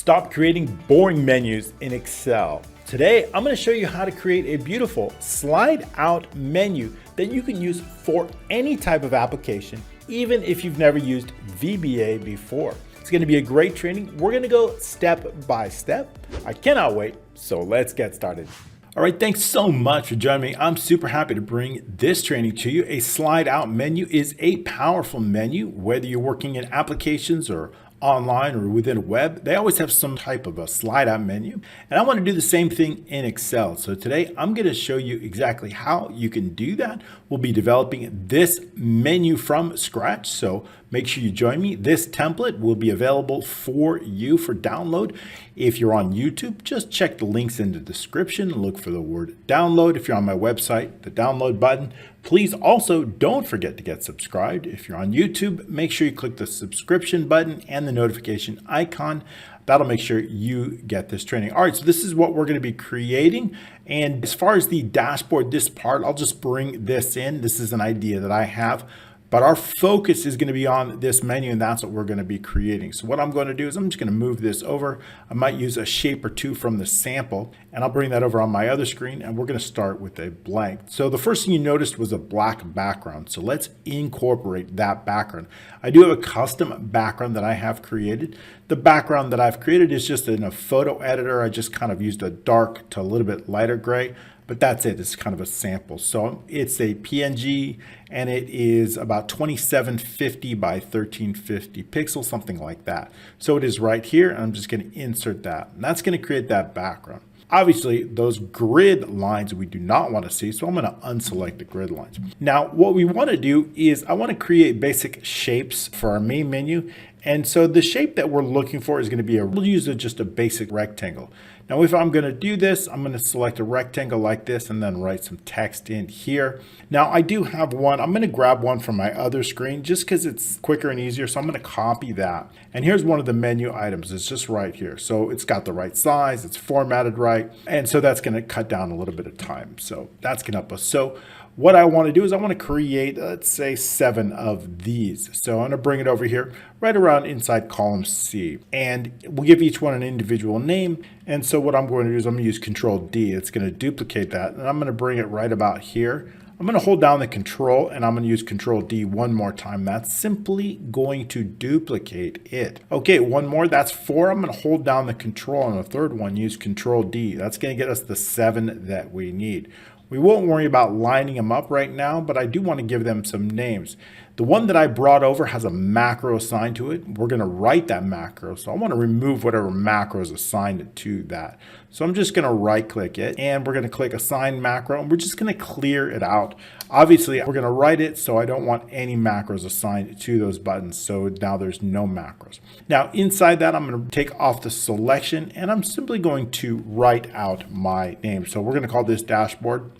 Stop creating boring menus in Excel. Today, I'm going to show you how to create a beautiful slide out menu that you can use for any type of application, even if you've never used VBA before. It's going to be a great training. We're going to go step by step. I cannot wait, so let's get started. All right, thanks so much for joining me. I'm super happy to bring this training to you. A slide out menu is a powerful menu, whether you're working in applications or online or within a web. They always have some type of a slide out menu. And I want to do the same thing in Excel. So today I'm going to show you exactly how you can do that. We'll be developing this menu from scratch. So make sure you join me. This template will be available for you for download. If you're on YouTube, just check the links in the description and look for the word download. If you're on my website, the download button. Please also don't forget to get subscribed. If you're on YouTube, make sure you click the subscription button and the notification icon. That'll make sure you get this training. All right, so this is what we're going to be creating. And as far as the dashboard, this part, I'll just bring this in. This is an idea that I have. But our focus is going to be on this menu, and that's what we're going to be creating. So what I'm going to do is I'm just going to move this over. I might use a shape or two from the sample, and I'll bring that over on my other screen, and we're going to start with a blank. So the first thing you noticed was a black background. So let's incorporate that background. I do have a custom background that I have created. The background that I've created is just in a photo editor. I just kind of used a dark to a little bit lighter gray. But that's it. It's kind of a sample. So it's a PNG and it is about 2750 by 1350 pixels, something like that. So it is right here, and I'm just going to insert that. And that's going to create that background. Obviously, those grid lines we do not want to see, so I'm going to unselect the grid lines. Now, what we want to do is I want to create basic shapes for our main menu. And so the shape that we're looking for is going to be we'll use just a basic rectangle. Now, if I'm going to do this, I'm going to select a rectangle like this and then write some text in here. Now, I do have one. I'm going to grab one from my other screen just because it's quicker and easier. So I'm going to copy that. And here's one of the menu items. It's just right here. So it's got the right size. It's formatted right. And so that's going to cut down a little bit of time. So that's going to help us. So what I want to do is I want to create, let's say, 7 of these. So I'm going to bring it over here right around inside column C. And we'll give each one an individual name. And so what I'm going to do is I'm going to use Control D. It's going to duplicate that. And I'm going to bring it right about here. I'm going to hold down the Control and I'm going to use Control D one more time. That's simply going to duplicate it. Okay, one more. That's 4. I'm going to hold down the Control on the third one, use Control D. That's going to get us the 7 that we need. We won't worry about lining them up right now, but I do want to give them some names. The one that I brought over has a macro assigned to it. We're going to write that macro. So I want to remove whatever macro is assigned to that. So I'm just going to right click it and we're going to click assign macro and we're just going to clear it out. Obviously, we're going to write it so I don't want any macros assigned to those buttons. So now there's no macros. Now inside that, I'm going to take off the selection and I'm simply going to write out my name. So we're going to call this dashboard.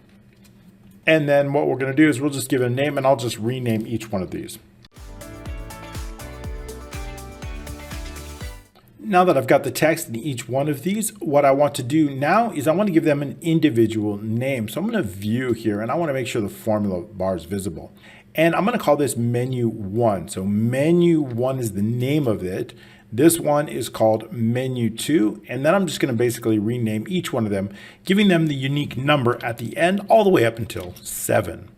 And then what we're going to do is we'll just give it a name and I'll just rename each one of these. Now that I've got the text in each one of these, what I want to do now is I want to give them an individual name. So I'm going to view here and I want to make sure the formula bar is visible. And I'm going to call this menu 1. So menu 1 is the name of it. This one is called menu 2, and then I'm just going to basically rename each one of them, giving them the unique number at the end all the way up until 7.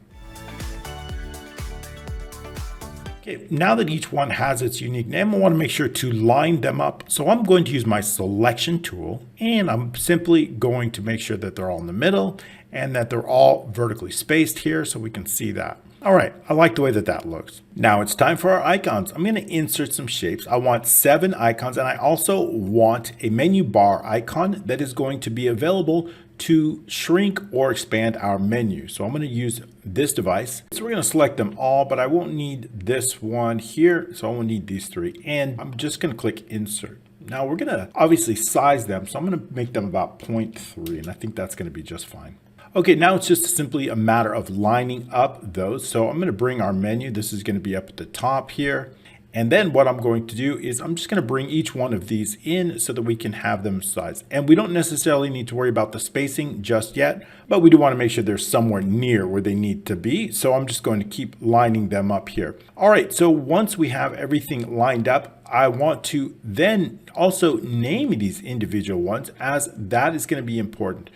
Okay, now that each one has its unique name, I want to make sure to line them up. So I'm going to use my selection tool, and I'm simply going to make sure that they're all in the middle and that they're all vertically spaced here so we can see that. All right, I like the way that that looks. Now it's time for our icons. I'm going to insert some shapes. I want 7 icons, and I also want a menu bar icon that is going to be available to shrink or expand our menu. So I'm going to use this device. So we're going to select them all, but I won't need this one here. So I won't need these 3. And I'm just going to click insert. Now we're going to obviously size them. So I'm going to make them about 0.3, and I think that's going to be just fine. Okay, now it's just simply a matter of lining up those. So I'm going to bring our menu. This is going to be up at the top here. And then what I'm going to do is I'm just going to bring each one of these in so that we can have them sized. And we don't necessarily need to worry about the spacing just yet, but we do want to make sure they're somewhere near where they need to be. So I'm just going to keep lining them up here. All right, so once we have everything lined up, I want to then also name these individual ones, as that is going to be important.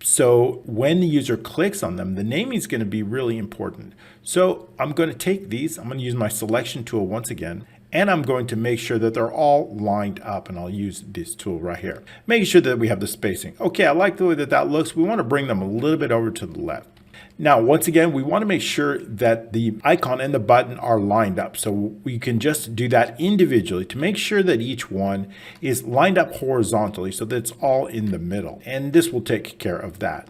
So when the user clicks on them, the naming is going to be really important. So I'm going to take these, I'm going to use my selection tool once again, and I'm going to make sure that they're all lined up, and I'll use this tool right here, making sure that we have the spacing. Okay, I like the way that that looks. We want to bring them a little bit over to the left. Now, once again, we want to make sure that the icon and the button are lined up. So we can just do that individually to make sure that each one is lined up horizontally so that it's all in the middle. And this will take care of that.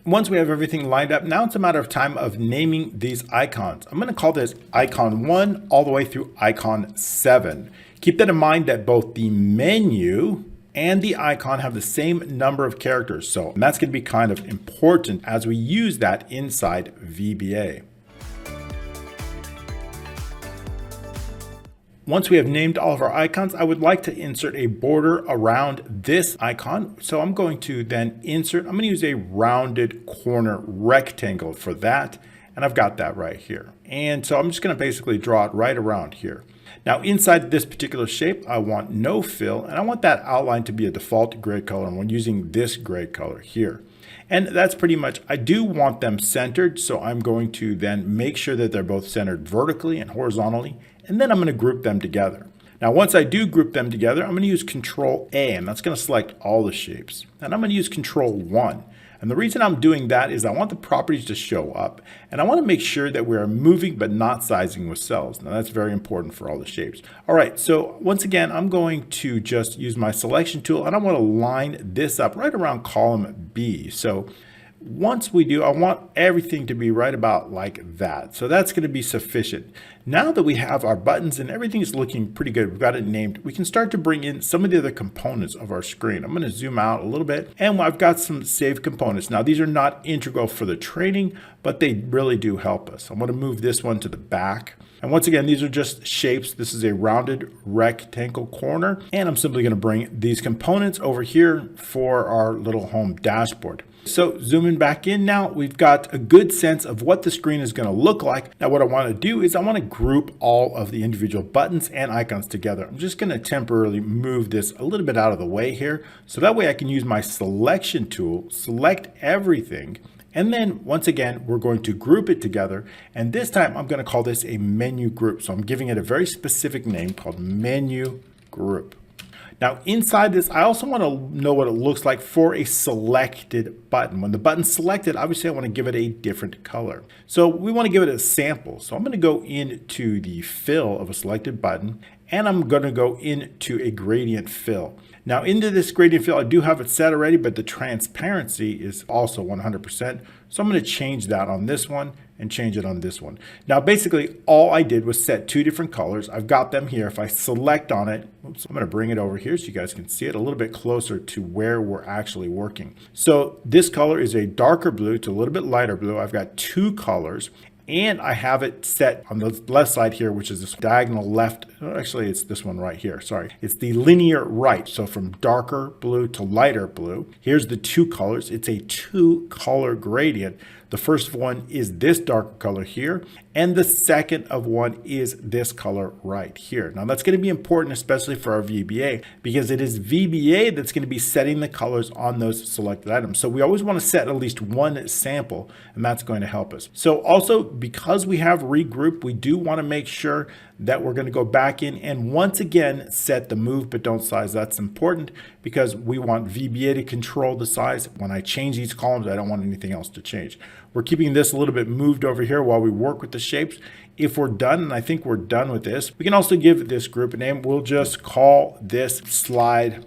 Once we have everything lined up, now it's a matter of time of naming these icons. I'm going to call this icon 1 all the way through icon 7. Keep that in mind that both the menu and the icon have the same number of characters. So that's going to be kind of important as we use that inside VBA. Once we have named all of our icons, I would like to insert a border around this icon. So I'm going to then insert, I'm going to use a rounded corner rectangle for that. And I've got that right here. And so I'm just going to basically draw it right around here. Now inside this particular shape, I want no fill, and I want that outline to be a default gray color, and we're using this gray color here. And that's pretty much, I do want them centered, so I'm going to then make sure that they're both centered vertically and horizontally, and then I'm going to group them together. Now once I do group them together, I'm going to use Control A, and that's going to select all the shapes. And I'm going to use Control 1. And the reason I'm doing that is I want the properties to show up, and I want to make sure that we are moving but not sizing with cells. Now that's very important for all the shapes. All right, so once again, I'm going to just use my selection tool, and I want to line this up right around column B. So once we do, I want everything to be right about like that. So that's going to be sufficient. Now that we have our buttons and everything is looking pretty good, we've got it named, we can start to bring in some of the other components of our screen. I'm going to zoom out a little bit, and I've got some saved components. Now these are not integral for the training, but they really do help us. I'm going to move this one to the back. And once again, these are just shapes. This is a rounded rectangle corner, and I'm simply going to bring these components over here for our little home dashboard. So zooming back in now, we've got a good sense of what the screen is going to look like. Now what I want to do is I want to group all of the individual buttons and icons together. I'm just going to temporarily move this a little bit out of the way here, so that way I can use my selection tool, select everything, and then once again, we're going to group it together. And this time I'm going to call this a menu group. So I'm giving it a very specific name called menu group. Now inside this, I also want to know what it looks like for a selected button. When the button's selected, obviously I want to give it a different color. So we want to give it a sample. So I'm going to go into the fill of a selected button, and I'm going to go into a gradient fill. Now into this gradient fill, I do have it set already, but the transparency is also 100%. So I'm going to change that on this one and change it on this one. Now basically all I did was set two different colors. I've got them here. If I select on it, oops, I'm going to bring it over here so you guys can see it a little bit closer to where we're actually working. So this color is a darker blue to a little bit lighter blue. I've got two colors. And I have it set on the left side here, which is this diagonal left. Actually, it's this one right here. Sorry. It's the linear right. So from darker blue to lighter blue. Here's the two colors. It's a two-color gradient. The first one is this dark color here, and the second of one is this color right here. Now that's going to be important, especially for our VBA, because it is VBA that's going to be setting the colors on those selected items. So we always want to set at least one sample, and that's going to help us. So also, because we have regroup, we do want to make sure that we're going to go back in and once again set the move but don't size. That's important because we want VBA to control the size. When I change these columns, I don't want anything else to change. We're keeping this a little bit moved over here while we work with the shapes. If we're done, and I think we're done with this, we can also give this group a name. We'll just call this slide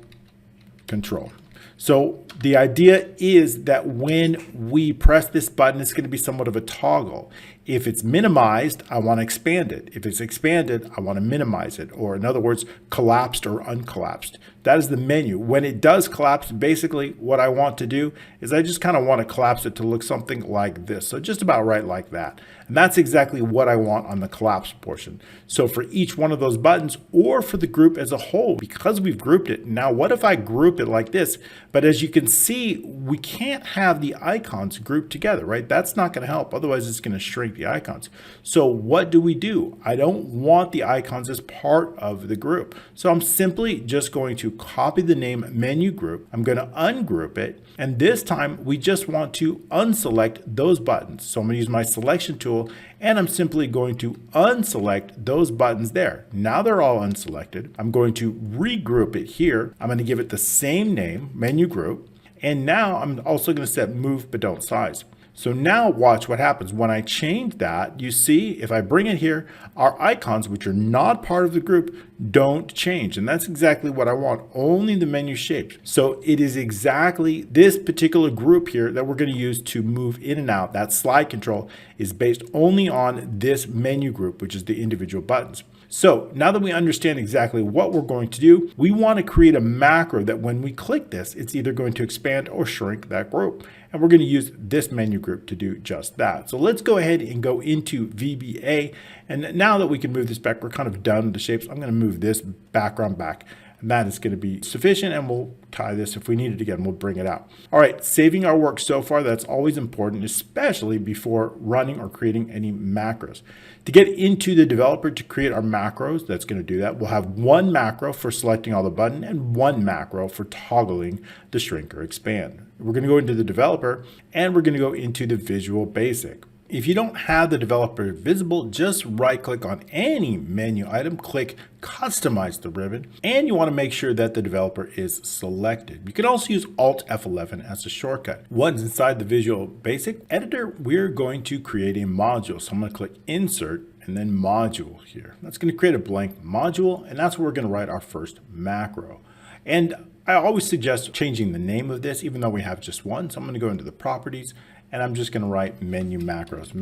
control. So the idea is that when we press this button, it's going to be somewhat of a toggle. If it's minimized, I want to expand it. If it's expanded, I want to minimize it. Or in other words, collapsed or uncollapsed. That is the menu. When it does collapse, basically what I want to do is I just kind of want to collapse it to look something like this. So just about right like that. And that's exactly what I want on the collapse portion. So for each one of those buttons or for the group as a whole, because we've grouped it. Now, what if I group it like this? But as you can see, we can't have the icons grouped together, right? That's not going to help. Otherwise, it's going to shrink the icons. So what do? I don't want the icons as part of the group. So I'm simply just going to copy the name menu group. I'm going to ungroup it. And this time we just want to unselect those buttons. So I'm going to use my selection tool and I'm simply going to unselect those buttons there. Now they're all unselected. I'm going to regroup it here. I'm going to give it the same name, menu group. And now I'm also going to set move but don't size. So now watch what happens when I change that. You see, if I bring it here, our icons, which are not part of the group, don't change. And that's exactly what I want, only the menu shapes. So it is exactly this particular group here that we're going to use to move in and out. That slide control is based only on this menu group, which is the individual buttons. So now that we understand exactly what we're going to do, we want to create a macro that when we click this, it's either going to expand or shrink that group. And we're going to use this menu group to do just that. So let's go ahead and go into VBA. And now that we can move this back, we're kind of done with the shapes. I'm going to move this background back. And that is going to be sufficient, and we'll tie this if we need it again, we'll bring it out. All right, saving our work so far, that's always important, especially before running or creating any macros. To get into the developer to create our macros, that's going to do that. We'll have one macro for selecting all the button and one macro for toggling the shrink or expand. We're going to go into the developer and we're going to go into the Visual Basic. If you don't have the developer visible, just right click on any menu item, click customize the ribbon, and you want to make sure that the developer is selected. You can also use Alt F11 as a shortcut. Once inside the Visual Basic editor, we're going to create a module. So I'm going to click insert and then module here. That's going to create a blank module, and that's where we're going to write our first macro. And I always suggest changing the name of this, even though we have just one. So I'm going to go into the properties and I'm just going to write menu macros,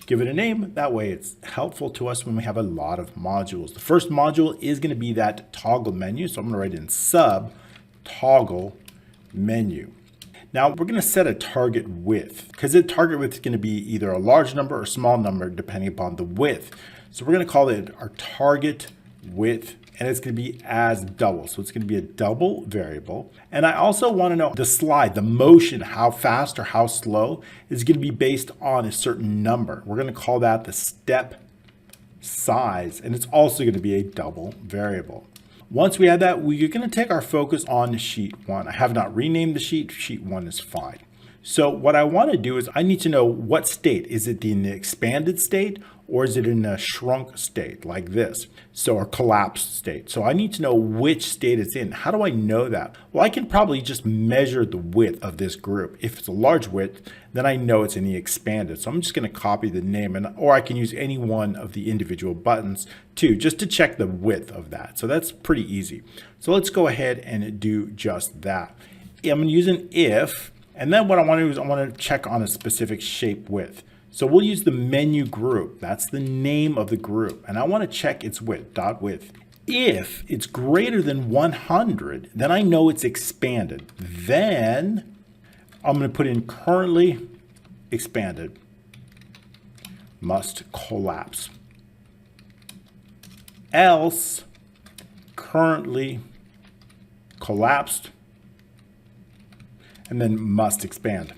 give it a name. That way it's helpful to us when we have a lot of modules. The first module is going to be that toggle menu. So I'm going to write in sub toggle menu. Now we're going to set a target width because the target width is going to be either a large number or small number depending upon the width. So we're going to call it our target width, and it's going to be as double. So it's going to be a double variable. And I also want to know the slide, the motion, how fast or how slow is going to be based on a certain number. We're going to call that the step size, and it's also going to be a double variable. Once we add that, we're going to take our focus on sheet 1. I have not renamed the sheet. Sheet 1 is fine. So what I want to do is I need to know what state. Is it in the expanded state or is it in a shrunk state like this? So a collapsed state. So I need to know which state it's in. How do I know that? Well, I can probably just measure the width of this group. If it's a large width, then I know it's in the expanded. So I'm just going to copy the name, or I can use any one of the individual buttons too, just to check the width of that. So that's pretty easy. So let's go ahead and do just that. I'm going to use an if. And then what I want to do is I want to check on a specific shape width. So we'll use the menu group. That's the name of the group. And I want to check its width, dot width. If it's greater than 100, then I know it's expanded. Then I'm going to put in currently expanded must collapse. Else currently collapsed, and then must expand.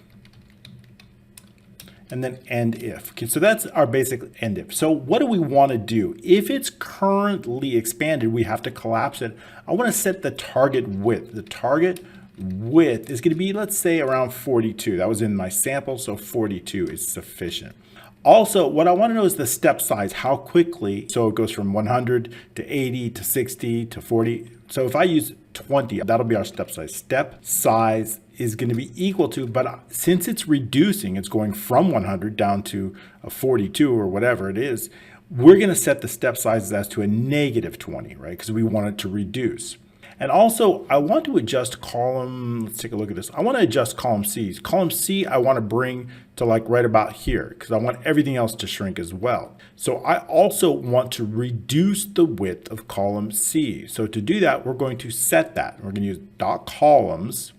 And then end if. Okay, so that's our basic end if. So what do we want to do? If it's currently expanded, we have to collapse it. I want to set the target width. The target width is going to be, let's say, around 42. That was in my sample, so 42 is sufficient. Also, what I want to know is the step size, how quickly. So it goes from 100 to 80 to 60 to 40. So if I use 20, that'll be our step size. Step size is going to be equal to, but since it's reducing, it's going from 100 down to a 42 or whatever it is, we're going to set the step sizes as to a negative 20, right? Because we want it to reduce. And also, I want to adjust column, let's take a look at this. I want to adjust column C's. Column C, I want to bring to like right about here because I want everything else to shrink as well. So I also want to reduce the width of column C. So to do that, we're going to set that. We're going to use dot columns.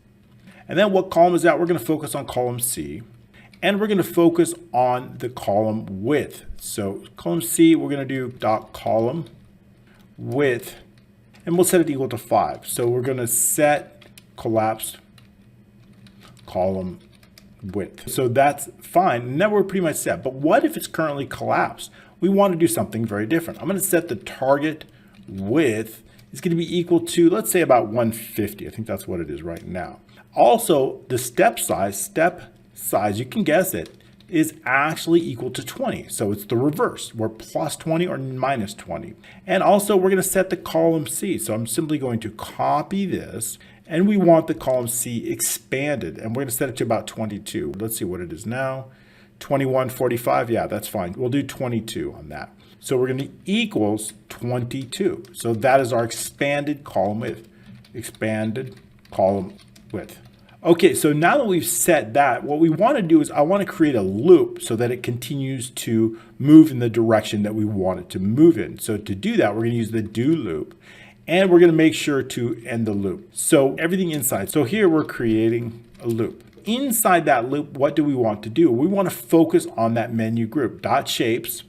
And then what column is that? We're going to focus on column C. And we're going to focus on the column width. So column C, we're going to do dot column width. And we'll set it equal to 5. So we're going to set collapsed column width. So that's fine. And now we're pretty much set. But what if it's currently collapsed? We want to do something very different. I'm going to set the target width is going to be equal to, let's say, about 150. I think that's what it is right now. Also, the step size, you can guess it, is actually equal to 20. So it's the reverse. We're plus 20 or minus 20. And also we're going to set the column C. So I'm simply going to copy this, and we want the column C expanded, and we're going to set it to about 22. Let's see what it is now. 2145. Yeah, that's fine. We'll do 22 on that. So we're going to equals 22. So that is our expanded column width. Expanded column width. Okay, so now that we've set that, what we want to do is I want to create a loop so that it continues to move in the direction that we want it to move in. So to do that, we're going to use the do loop, and we're going to make sure to end the loop. So everything inside. So here we're creating a loop. Inside that loop, what do we want to do? We want to focus on that menu group. Dot shapes,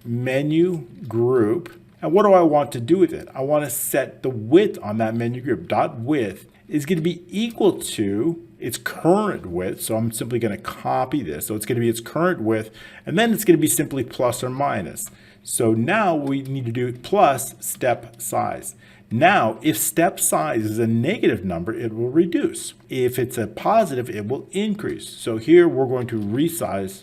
menu group. And what do I want to do with it? I want to set the width on that menu group. Dot width is going to be equal to its current width. So I'm simply going to copy this. So it's going to be its current width, and then it's going to be simply plus or minus. So now we need to do plus step size. Now, if step size is a negative number, it will reduce. If it's a positive, it will increase. So here we're going to resize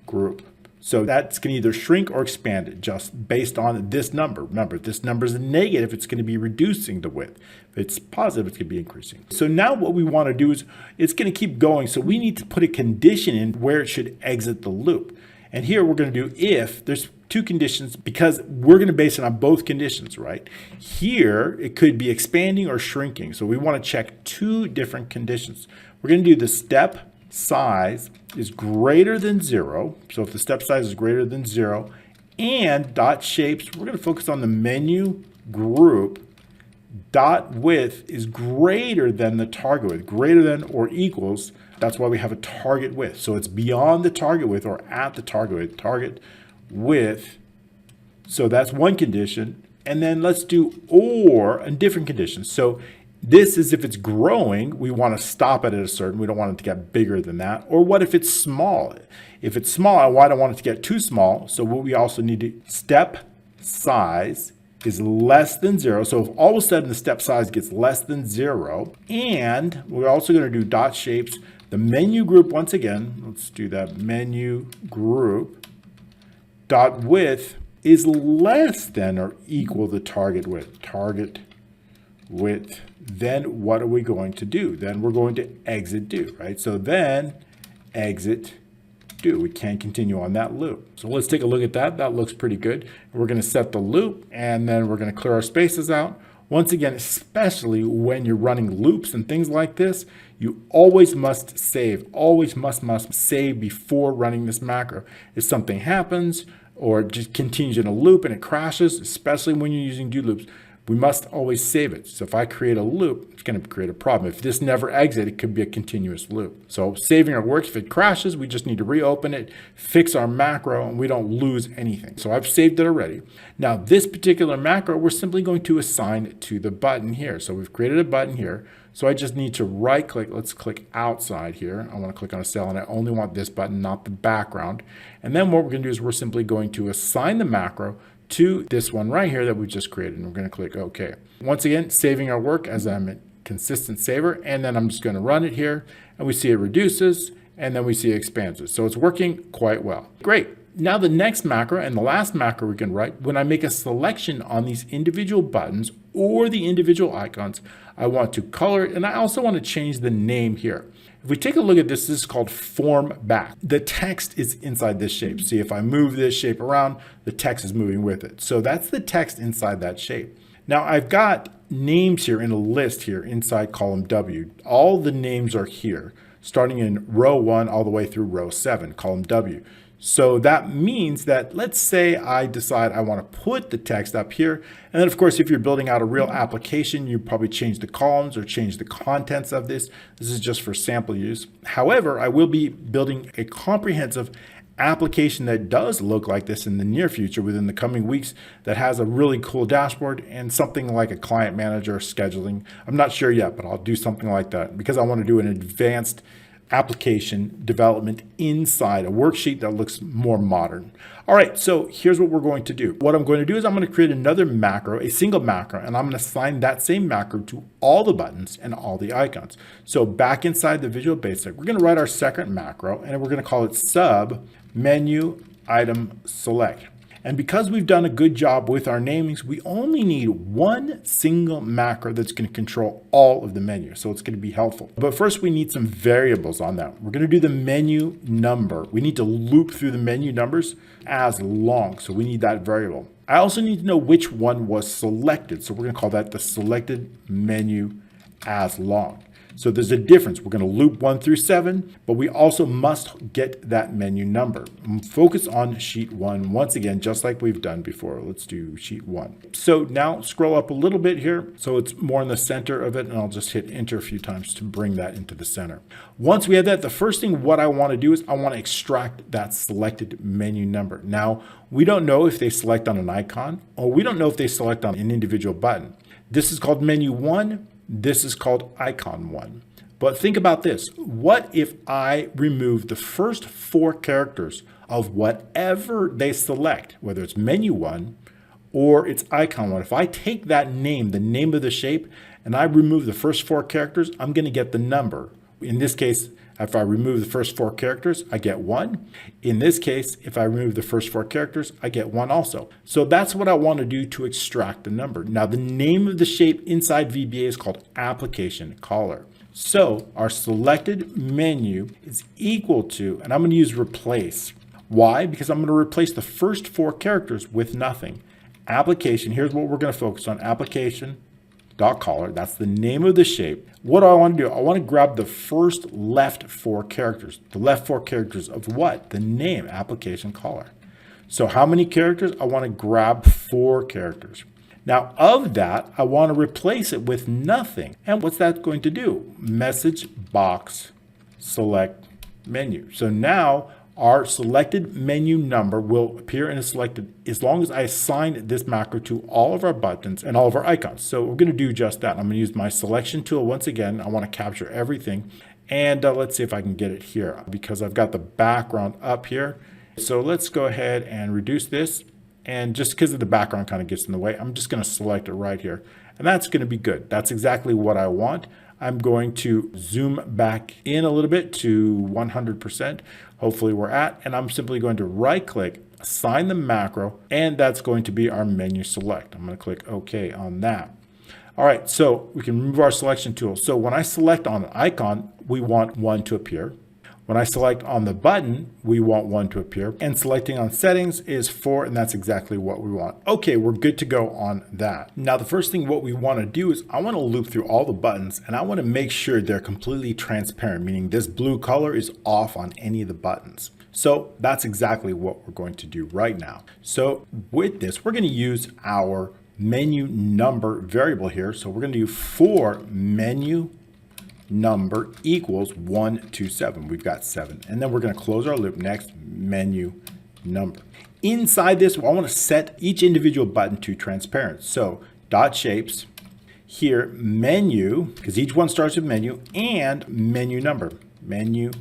group. So that's going to either shrink or expand it just based on this number. Remember, if this number is a negative, it's going to be reducing the width. If it's positive, it's going to be increasing. So now what we want to do is it's going to keep going. So we need to put a condition in where it should exit the loop. And here we're going to do if there's two conditions, because we're going to base it on both conditions, right? Here, it could be expanding or shrinking. So we want to check two different conditions. We're going to do the step size is greater than 0. So if the step size is greater than 0, and dot shapes, we're going to focus on the menu group. Dot width is greater than the target width, greater than or equals. That's why we have a target width. So it's beyond the target width or at the target width. Target width. So that's one condition. And then let's do or a different condition. So this is if it's growing, we want to stop it at a certain, we don't want it to get bigger than that. Or what if it's small? If it's small, I don't want it to get too small. So what we also need to, step size is less than 0. So if all of a sudden the step size gets less than 0, and we're also going to do dot shapes, the menu group once again, let's do that, menu group, dot width is less than or equal to target width. Target width. Then what are we going to do? Then we're going to exit do, right? So then exit do. We can't continue on that loop. So let's take a look at that. That looks pretty good. We're going to set the loop, and then we're going to clear our spaces out. Once again, especially when you're running loops and things like this, you always must save. Always must save before running this macro. If something happens or just continues in a loop and it crashes, especially when you're using do loops, we must always save it. So if I create a loop, it's going to create a problem. If this never exits, it could be a continuous loop. So saving our works. If it crashes, we just need to reopen it, fix our macro, and we don't lose anything. So I've saved it already. Now this particular macro, we're simply going to assign it to the button here. So we've created a button here. So I just need to right click. Let's click outside here. I want to click on a cell, and I only want this button, not the background. And then what we're going to do is we're simply going to assign the macro to this one right here that we just created, and we're going to click OK. Once again, saving our work as I'm a consistent saver, and then I'm just going to run it here, and we see it reduces, and then we see it expands. So it's working quite well. Great. Now the next macro and the last macro we can write, when I make a selection on these individual buttons or the individual icons, I want to color it, and I also want to change the name here. If we take a look at this, this is called form back. The text is inside this shape. See, if I move this shape around, the text is moving with it. So that's the text inside that shape. Now I've got names here in a list here inside column W. All the names are here, starting in row 1 all the way through row 7, column W. So that means that, let's say I decide I want to put the text up here. And then of course, if you're building out a real application, you probably change the columns or change the contents of this. This is just for sample use. However, I will be building a comprehensive application that does look like this in the near future, within the coming weeks, that has a really cool dashboard and something like a client manager scheduling. I'm not sure yet, but I'll do something like that because I want to do an advanced application development inside a worksheet that looks more modern. All right, so here's what we're going to do. What I'm going to do is I'm going to create another macro, a single macro, and I'm going to assign that same macro to all the buttons and all the icons. So back inside the Visual Basic, we're going to write our second macro, and we're going to call it sub menu item select. And because we've done a good job with our namings, we only need one single macro that's going to control all of the menu. So it's going to be helpful. But first we need some variables on that. We're going to do the menu number. We need to loop through the menu numbers as long. So we need that variable. I also need to know which one was selected. So we're going to call that the selected menu as long. So there's a difference. We're going to loop 1 through 7, but we also must get that menu number. Focus on sheet 1 once again, just like we've done before. Let's do sheet 1. So now scroll up a little bit here so it's more in the center of it, and I'll just hit enter a few times to bring that into the center. Once we have that, the first thing what I want to do is I want to extract that selected menu number. Now, we don't know if they select on an icon, or we don't know if they select on an individual button. This is called menu 1. This is called icon 1. But think about this. What if I remove the first 4 characters of whatever they select, whether it's menu 1 or it's icon 1? If I take that name, the name of the shape, and I remove the first 4 characters, I'm going to get the number. In this case, if I remove the first 4 characters, I get 1. In this case, if I remove the first 4 characters, I get 1 also. So that's what I want to do to extract the number. Now, the name of the shape inside VBA is called Application.Caller. So our selected menu is equal to, and I'm going to use replace. Why? Because I'm going to replace the first 4 characters with nothing. Application, here's what we're going to focus on. Application.Caller, that's the name of the shape. What do I want to do? I want to grab the first left 4 characters. The left 4 characters of what? The name, Application.Caller. So how many characters? I want to grab 4 characters. Now of that, I want to replace it with nothing. And what's that going to do? Message box select menu. So now our selected menu number will appear in a selected as long as I assign this macro to all of our buttons and all of our icons. So we're going to do just that. I'm going to use my selection tool once again. I want to capture everything. And let's see if I can get it here because I've got the background up here. So let's go ahead and reduce this. And just because of the background kind of gets in the way, I'm just going to select it right here. And that's going to be good. That's exactly what I want. I'm going to zoom back in a little bit to 100%. Hopefully we're at, and I'm simply going to right click, assign the macro, and that's going to be our menu select. I'm going to click OK on that. All right, so we can remove our selection tool. So when I select on an icon, we want 1 to appear. When I select on the button, we want 1 to appear. And selecting on settings is 4, and that's exactly what we want. Okay, we're good to go on that. Now, the first thing what we want to do is I want to loop through all the buttons, and I want to make sure they're completely transparent, meaning this blue color is off on any of the buttons. So that's exactly what we're going to do right now. So with this, we're going to use our menu number variable here. So we're going to do for menu number equals 127. We've got 7. And then we're going to close our loop. Next, menu number. Inside this, I want to set each individual button to transparent. So dot shapes here, menu, because each one starts with menu, and menu number. Menu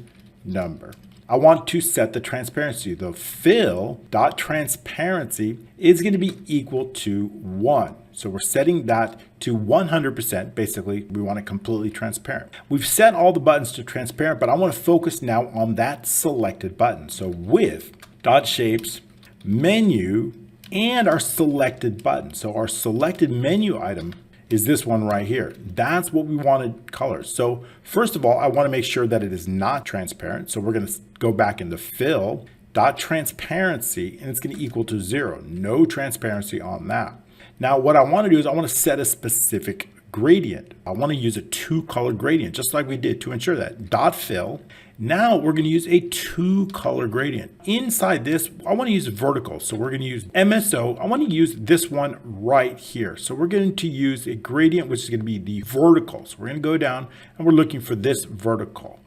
number. I want to set the transparency. The fill dot transparency is going to be equal to 1. So we're setting that to 100%. Basically, we want it completely transparent. We've set all the buttons to transparent, but I want to focus now on that selected button. So with dot shapes, menu, and our selected button. So our selected menu item is this one right here. That's what we wanted colors. So first of all, I want to make sure that it is not transparent. So we're going to go back into fill dot transparency, and it's going to equal to 0. No transparency on that. Now what I want to do is I want to set a specific gradient. I want to use a 2-color gradient, just like we did to ensure that. Dot fill. Now we're going to use a 2-color gradient. Inside this, I want to use vertical. So we're going to use MSO. I want to use this one right here. So we're going to use a gradient, which is going to be the vertical. So we're going to go down and we're looking for this vertical.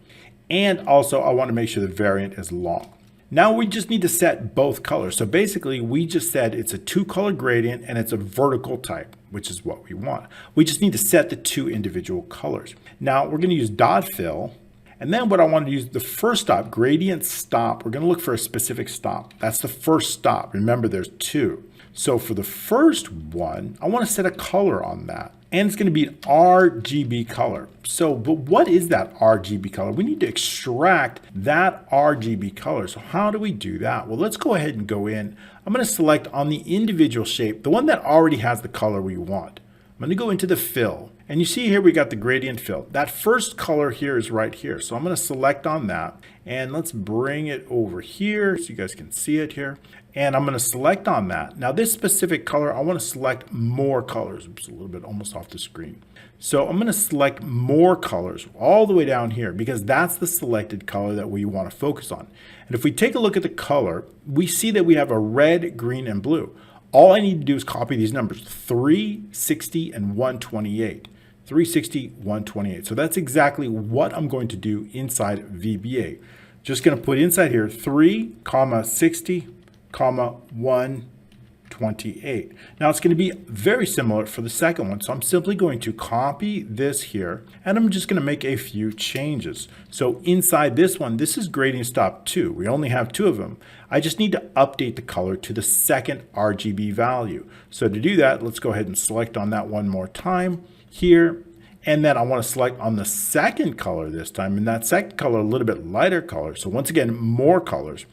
And also I want to make sure the variant is long. Now we just need to set both colors. So basically we just said it's a 2-color gradient and it's a vertical type, which is what we want. We just need to set the 2 individual colors. Now we're going to use dot fill, And then what I want to use, the first stop, gradient stop, we're going to look for a specific stop. That's the first stop. Remember, there's two. So for the first one, I want to set a color on that. And it's going to be an RGB color. But what is that RGB color? We need to extract that RGB color. So how do we do that? Well, let's go ahead and go in. I'm going to select on the individual shape, the one that already has the color we want. I'm going to go into the fill. And you see here we got the gradient fill. That first color here is right here. So I'm going to select on that. And let's bring it over here so you guys can see it here. And I'm going to select on that. Now this specific color, I want to select more colors. Oops, a little bit almost off the screen. So I'm going to select more colors all the way down here because that's the selected color that we want to focus on. And if we take a look at the color, we see that we have a red, green, and blue. All I need to do is copy these numbers, 360 and 128. 360, 128. So that's exactly what I'm going to do inside VBA. Just going to put inside here 3, 60, 128. Now it's going to be very similar for the second one. So I'm simply going to copy this here and I'm just going to make a few changes. So inside this one, this is gradient stop 2. We only have 2 of them. I just need to update the color to the second RGB value. So to do that, let's go ahead and select on that one more time here. And then I want to select on the second color this time. And that second color, a little bit lighter color. So once again, more colors.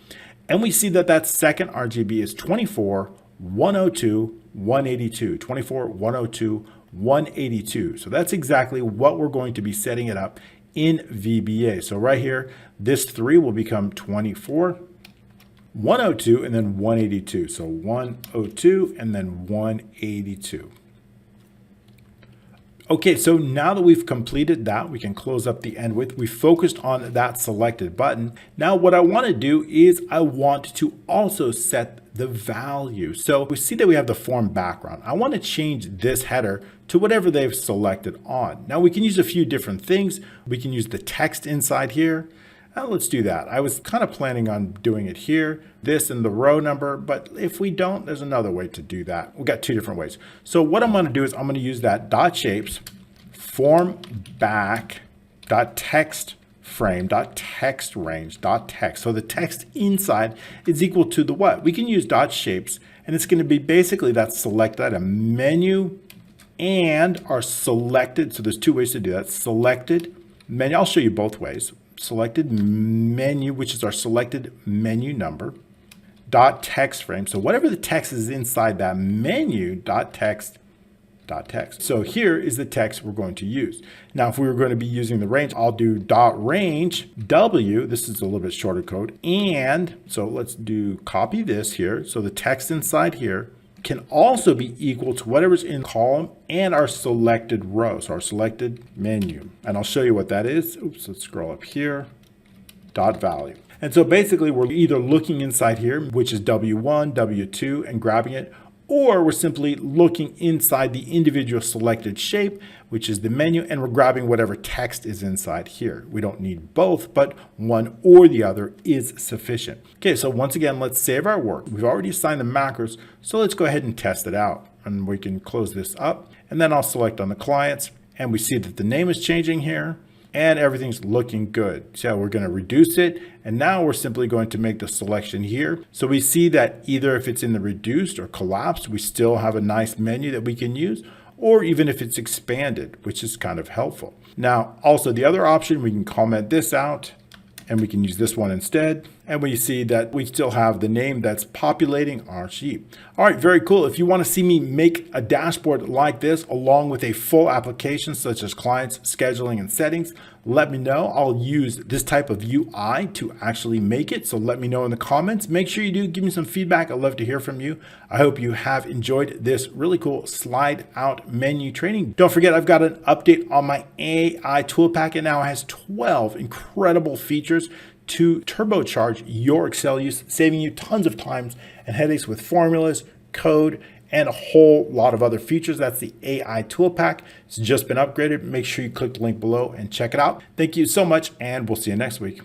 And we see that that second RGB is 24, 102, 182. 24, 102, 182. So that's exactly what we're going to be setting it up in VBA. So right here, this 3 will become 24, 102, and then 182. So 102 and then 182. Okay, so now that we've completed that, we can close up the end with. We focused on that selected button. Now what I want to do is I want to also set the value. So we see that we have the form background. I want to change this header to whatever they've selected on. Now we can use a few different things. We can use the text inside here. Let's do that. I was kind of planning on doing it here, this and the row number, but if we don't, there's another way to do that. We've got 2 different ways. So what I'm going to do is I'm going to use that dot shapes, form back, dot text frame, dot text range, dot text. So the text inside is equal to the what? We can use dot shapes, and it's going to be basically that select item menu and our selected. So there's 2 ways to do that. Selected menu. I'll show you both ways. Selected menu, which is our selected menu number, dot text frame. So whatever the text is inside that menu, dot text. So here is the text we're going to use. Now, if we were going to be using the range, I'll do dot range W. This is a little bit shorter code. And so let's do copy this here. So the text inside here can also be equal to whatever's in column and our selected row, so our selected menu. And I'll show you what that is. Oops, let's scroll up here, dot value. And so basically we're either looking inside here, which is W1, W2, and grabbing it, or we're simply looking inside the individual selected shape, which is the menu, and we're grabbing whatever text is inside here. We don't need both, but one or the other is sufficient. Okay, so once again, let's save our work. We've already assigned the macros, so let's go ahead and test it out. And we can close this up, and then I'll select on the clients, and we see that the name is changing here, and everything's looking good. So we're going to reduce it, and now we're simply going to make the selection here. So we see that either if it's in the reduced or collapsed, we still have a nice menu that we can use, or even if it's expanded, which is kind of helpful. Now, also the other option, we can comment this out, and we can use this one instead. And we see that we still have the name that's populating our sheet. All right, very cool. If you want to see me make a dashboard like this, along with a full application such as clients, scheduling, and settings, let me know. I'll use this type of UI to actually make it. So let me know in the comments. Make sure you do give me some feedback. I'd love to hear from you. I hope you have enjoyed this really cool slide out menu training. Don't forget, I've got an update on my AI tool pack. It now has 12 incredible features to turbocharge your Excel use, saving you tons of times and headaches with formulas, code, and a whole lot of other features. That's the AI tool pack. It's just been upgraded. Make sure you click the link below and check it out. Thank you so much, and we'll see you next week.